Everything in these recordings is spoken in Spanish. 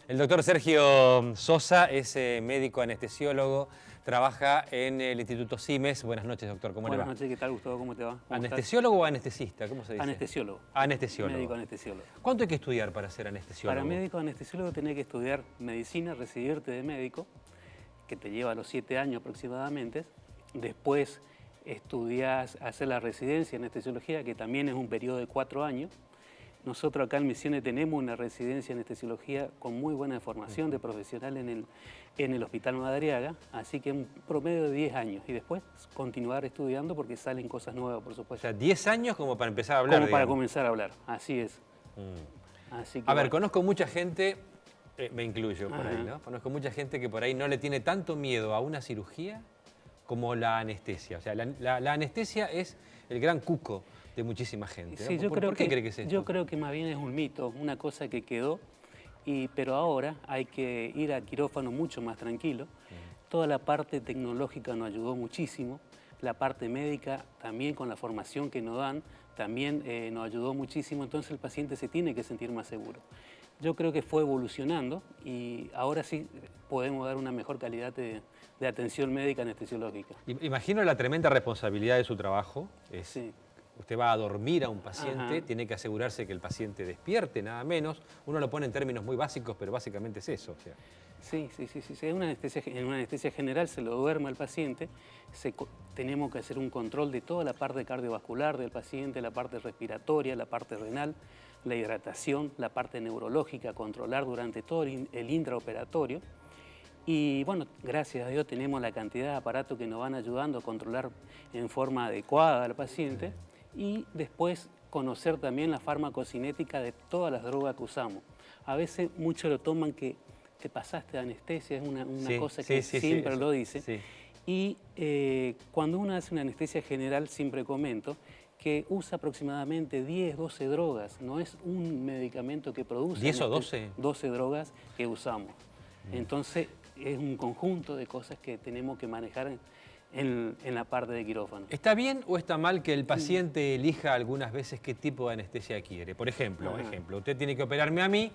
El doctor Sergio Sosa es médico anestesiólogo, trabaja en el Instituto Simes. Buenas noches, doctor, ¿cómo le va? Buenas noches, ¿qué tal, Gustavo? ¿Cómo te va? ¿Anestesiólogo o anestesista? ¿Cómo se dice? Anestesiólogo. Anestesiólogo. Médico anestesiólogo. ¿Cuánto hay que estudiar para ser anestesiólogo? Para médico anestesiólogo tenés que estudiar medicina, recibirte de médico, que te lleva a los 7 años aproximadamente. Después estudias, hacer la residencia en anestesiología, que también es un periodo de 4 años. Nosotros acá en Misiones tenemos una residencia en anestesiología con muy buena formación de profesional en el Hospital Madariaga, así que un promedio de 10 años. Y después continuar estudiando porque salen cosas nuevas, por O supuesto. sea, 10 años como para empezar a hablar, Como para digamos. comenzar a hablar, así es. Así que A ver, bueno. conozco mucha gente, me incluyo por Ajá. ahí, ¿no? Conozco mucha gente que por ahí no le tiene tanto miedo a una cirugía como la anestesia. O sea, la anestesia es el gran cuco de muchísima gente, ¿no? Sí, ¿Por qué cree que es esto? yo creo que más bien es un mito, una cosa que quedó, pero ahora hay que ir a quirófano mucho más tranquilo. Toda la parte tecnológica nos ayudó muchísimo, la parte médica también con la formación que nos dan, también nos ayudó muchísimo, entonces el paciente se tiene que sentir más seguro. Yo creo que fue evolucionando y ahora sí podemos dar una mejor calidad de atención médica anestesiológica. Imagino la tremenda responsabilidad de su trabajo. Sí. Usted va a dormir a un paciente, Ajá. tiene que asegurarse que el paciente despierte, nada menos. Uno lo pone en términos muy básicos, pero básicamente es eso. O sea. Sí. En una anestesia general se lo duerme al paciente, tenemos que hacer un control de toda la parte cardiovascular del paciente, la parte respiratoria, la parte renal, la hidratación, la parte neurológica, controlar durante todo el intraoperatorio. Y bueno, gracias a Dios tenemos la cantidad de aparatos que nos van ayudando a controlar en forma adecuada al paciente y después conocer también la farmacocinética de todas las drogas que usamos. A veces muchos lo toman que te pasaste de anestesia, es una cosa que siempre lo dice. Sí. Y cuando uno hace una anestesia general, siempre comento que usa aproximadamente 10, 12 drogas, no es un medicamento que produce. ¿10 o 12? 12 drogas que usamos. Entonces es un conjunto de cosas que tenemos que manejar en la parte de quirófano. ¿Está bien o está mal que el paciente elija algunas veces qué tipo de anestesia quiere? Por ejemplo, usted tiene que operarme a mí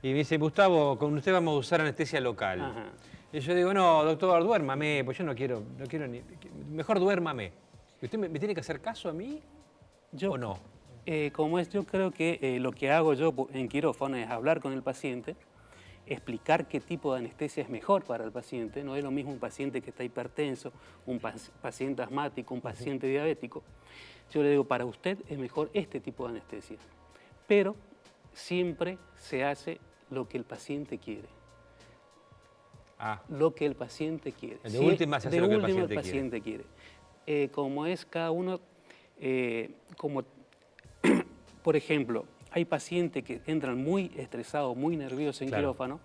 y me dice, Gustavo, con usted vamos a usar anestesia local. Ajá. Y yo digo, no, doctor, duérmame, pues yo no quiero ni... Mejor duérmame. ¿Y usted me tiene que hacer caso a mí o no? Yo creo que lo que hago yo en quirófano es hablar con el paciente, explicar qué tipo de anestesia es mejor para el paciente. No es lo mismo un paciente que está hipertenso, un paciente asmático, un paciente diabético. Yo le digo, para usted es mejor este tipo de anestesia. Pero siempre se hace lo que el paciente quiere. Lo que el paciente quiere. De última se hace lo que el paciente quiere. Como es cada uno, por ejemplo, hay pacientes que entran muy estresados, muy nerviosos en quirófano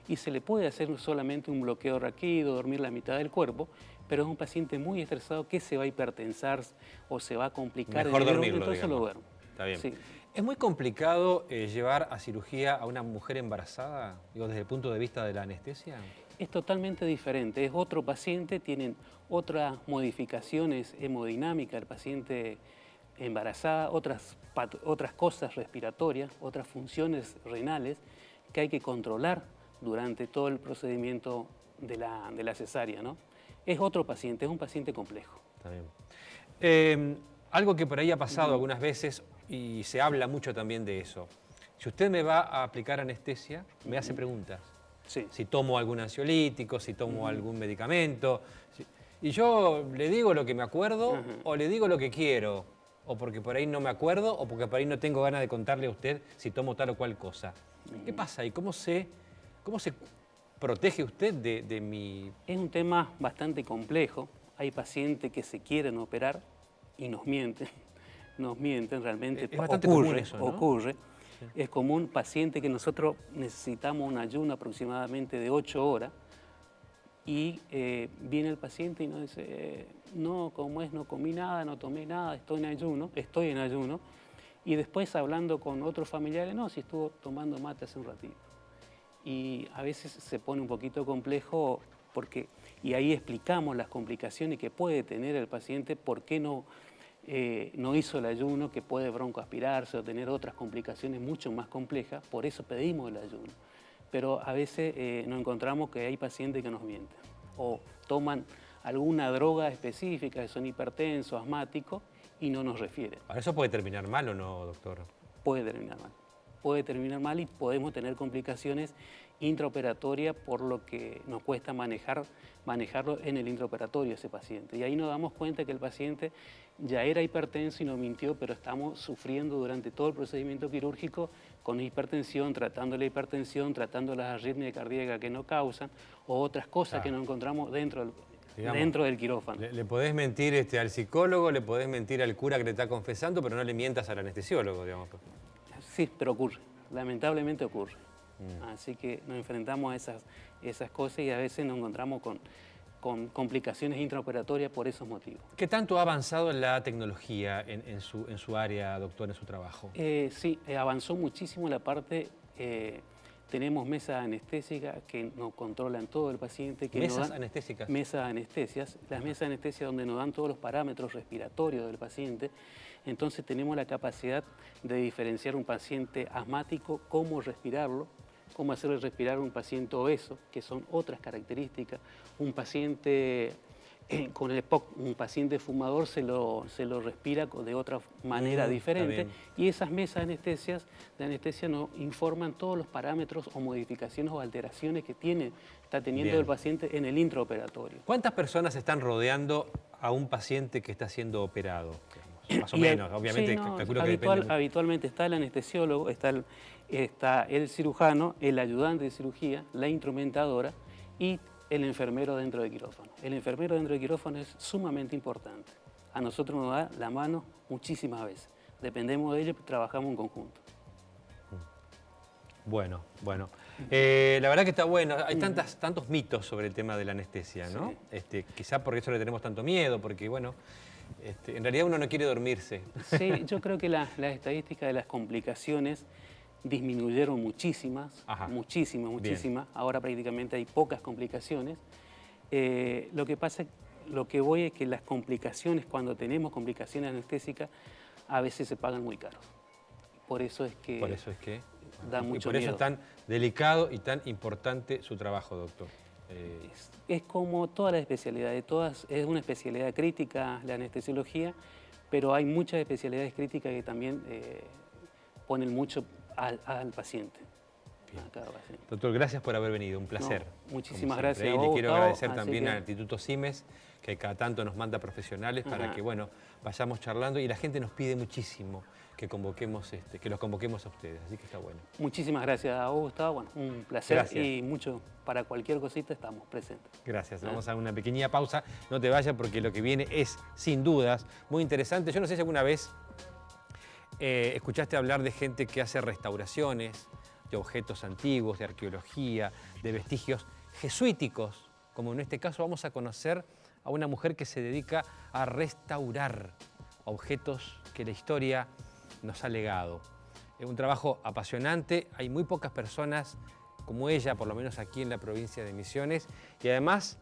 y se le puede hacer solamente un bloqueo raquídeo, dormir la mitad del cuerpo, pero es un paciente muy estresado que se va a hipertensar o se va a complicar. Mejor dormirlo, entonces digamos. lo duermo. Está bien. Sí. ¿Es muy complicado llevar a cirugía a una mujer embarazada, digo, desde el punto de vista de la anestesia? Es totalmente diferente, es otro paciente, tienen otras modificaciones hemodinámicas, el paciente embarazada, otras cosas respiratorias, otras funciones renales que hay que controlar durante todo el procedimiento de la cesárea, ¿no? Es otro paciente, es un paciente complejo. Está bien. Algo que por ahí ha pasado algunas veces y se habla mucho también de eso. Si usted me va a aplicar anestesia, me hace preguntas. Sí. Si tomo algún ansiolítico, si tomo algún medicamento. Y yo le digo lo que me acuerdo o le digo lo que quiero. O porque por ahí no me acuerdo o porque por ahí no tengo ganas de contarle a usted si tomo tal o cual cosa. ¿Qué pasa ahí? ¿Cómo se protege usted de mi...? Es un tema bastante complejo. Hay pacientes que se quieren operar y nos mienten. Nos mienten realmente. Es bastante común eso, ¿no? Ocurre. Es común paciente que nosotros necesitamos un ayuno aproximadamente de 8 horas y viene el paciente y nos dice, no, como es, no comí nada, no tomé nada, estoy en ayuno. Y después hablando con otros familiares, no, si estuvo tomando mate hace un ratito. Y a veces se pone un poquito complejo y ahí explicamos las complicaciones que puede tener el paciente, por qué no hizo el ayuno, que puede broncoaspirarse o tener otras complicaciones mucho más complejas, por eso pedimos el ayuno. pero a veces nos encontramos que hay pacientes que nos mienten o toman alguna droga específica, que son hipertensos, asmáticos, y no nos refieren. ¿Ahora eso puede terminar mal o no, doctor? Puede terminar mal. Puede terminar mal y podemos tener complicaciones intraoperatorias, por lo que nos cuesta manejarlo en el intraoperatorio ese paciente. Y ahí nos damos cuenta que el paciente ya era hipertenso y nos mintió, pero estamos sufriendo durante todo el procedimiento quirúrgico con hipertensión, tratando la hipertensión, tratando las arritmias cardíacas que no causan, o otras cosas que nos encontramos dentro del quirófano. Le podés mentir al psicólogo, le podés mentir al cura que le está confesando, pero no le mientas al anestesiólogo, digamos. Sí, pero ocurre, lamentablemente ocurre. Así que nos enfrentamos a esas cosas y a veces nos encontramos con complicaciones intraoperatorias por esos motivos. ¿Qué tanto ha avanzado la tecnología en su área, doctor, en su trabajo? Sí, avanzó muchísimo la parte... tenemos mesas anestésicas que nos controlan todo el paciente. ¿Mesas anestésicas? Mesas anestesias. Las mesas anestesias donde nos dan todos los parámetros respiratorios del paciente. Entonces tenemos la capacidad de diferenciar un paciente asmático, cómo respirarlo, cómo hacerle respirar a un paciente obeso, que son otras características. Un paciente con el EPOC, un paciente fumador se lo respira de otra manera diferente, y esas mesas de anestesia nos informan todos los parámetros o modificaciones o alteraciones que está teniendo el paciente en el intraoperatorio. ¿Cuántas personas están rodeando a un paciente que está siendo operado? Más o menos, obviamente, sí, calculo que depende. Habitualmente está el anestesiólogo, está el cirujano, el ayudante de cirugía, la instrumentadora y el enfermero dentro del quirófano. El enfermero dentro del quirófano es sumamente importante. A nosotros nos da la mano muchísimas veces. Dependemos de ellos y trabajamos en conjunto. Bueno. La verdad que está bueno. Hay tantos mitos sobre el tema de la anestesia, ¿no? Sí. Quizá por eso le tenemos tanto miedo, porque, bueno, en realidad uno no quiere dormirse. Sí, yo creo que las estadísticas de las complicaciones disminuyeron muchísimas. Bien. Ahora prácticamente hay pocas complicaciones. Lo que voy es que las complicaciones, cuando tenemos complicaciones anestésicas, a veces se pagan muy caros. Por eso es que da mucho miedo. Y por eso miedo. es tan delicado y tan importante su trabajo, doctor. Es como todas las especialidades, es una especialidad crítica la anestesiología, pero hay muchas especialidades críticas que también ponen mucho al paciente. Doctor, gracias por haber venido, un placer. No, muchísimas gracias. Y le quiero agradecer también al Instituto Simes, que cada tanto nos manda profesionales para que, bueno, vayamos charlando, y la gente nos pide muchísimo que los convoquemos a ustedes, así que está bueno. Muchísimas gracias a vos, Gustavo. Bueno, un placer. Gracias. Y mucho, para cualquier cosita estamos presentes. Gracias. Vamos a una pequeña pausa. No te vayas porque lo que viene es, sin dudas, muy interesante. Yo no sé si alguna vez escuchaste hablar de gente que hace restauraciones de objetos antiguos, de arqueología, de vestigios jesuíticos, como en este caso vamos a conocer a una mujer que se dedica a restaurar objetos que la historia nos ha legado. Es un trabajo apasionante, hay muy pocas personas como ella, por lo menos aquí en la provincia de Misiones, y además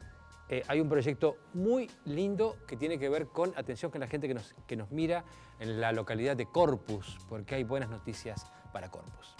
hay un proyecto muy lindo que tiene que ver con, atención con la gente que nos mira en la localidad de Corpus, porque hay buenas noticias para Corpus.